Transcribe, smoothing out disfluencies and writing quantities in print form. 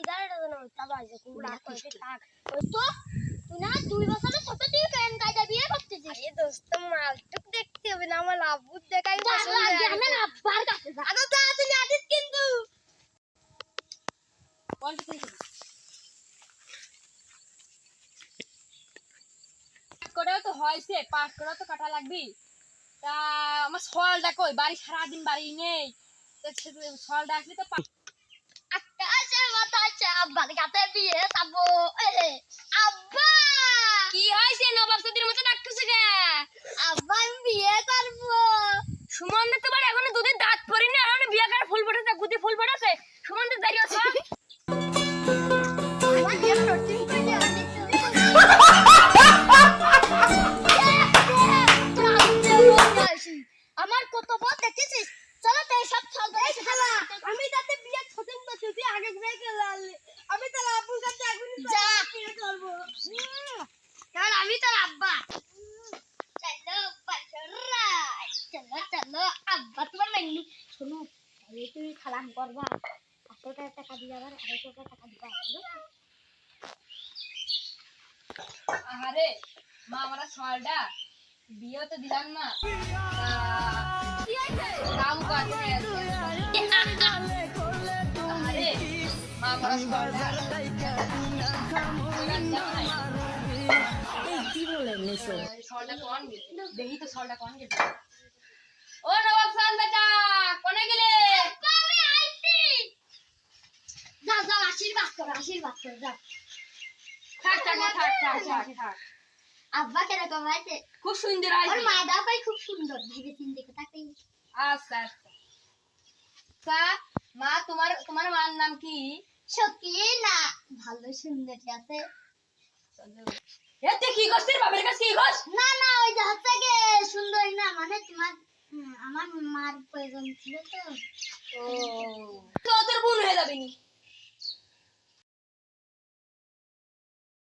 দাঁড়াটা জানো চাবা আছে কুড়া করে থাক ওই তো তুই না 2 বছরের ছোট তুই কেন কাইটা বিয়ে করতেছিস আরে দোস্ত মালটুক দেখতে হবে না আমার আব্বুর দেখাই পছন্দ হয় আমার আব্বার কাছে যা আরে তা তুই আদিস কিন্তু বল তুই করেও তো হয়েছে পাস করেও তো কাটা লাগবি তা আমার সলটা কই বাড়ি সারাদিন বাড়ি নেই তো সলটা আসলে তো আকাশে বাতাসে আব্বার কাছে বিয়ে যাবো আব্বা কি হয়েছে নবাব সদির মতো ডাকতেছে কে আব্বা আমি বিয়ে করবো সুমন তোমার এখনো দুধের দাঁত পড়িনি আর এখনো বিয়ে করে ফুল ফুটেছে গুদি ফুল ফুটেছে সুমন তো দাঁড়িয়ে আছে আমার বিয়ে করতে আমার কত বড় দেখেছিস চলো তো সব চলবে আমি তাতে বিয়ে ছোটন তো তুই আগে ঘুরে গেল আমি তো আব্বুর কাছে এখনই যা বিয়ে করব কারণ আমি তো আব্বা চলো বাচ্চারা চলো চলো আব্বা তোমার মেনু শোনো এই তুমি খালাম করবা 500 টাকা দিয়ে আবার 250 টাকা দিবা আরে মা আমরা সলটা বিয়ে তো দিলাম না কাম করতে আরে মা আমরা সলটা কি বলেন নিছো সলটা কোন গেছে দেখি তো সলটা কোন গেছে ও নবাব খান বেটা কোনে গেলে আমি আইছি যা যা আশীর্বাদ কর যা থাক থাক থাক থাক থাক থাক আব্বা কিরকম আছে খুব সুন্দর ওর আইছে মাটা ভাই খুব সুন্দর ভেবে চিন্তে তাকে আচ্ছা আচ্ছা মা তোমার মার নাম কি সকিনা ভালো সুন্দর আছে এতে কি করছিস বাবার কাছে কি করছ না না ওই যে হচ্ছে গে সুন্দর না মানে তোমার আমার মার প্রয়োজন ছিল তো ও তো তোর বোন হয়ে যাবে নি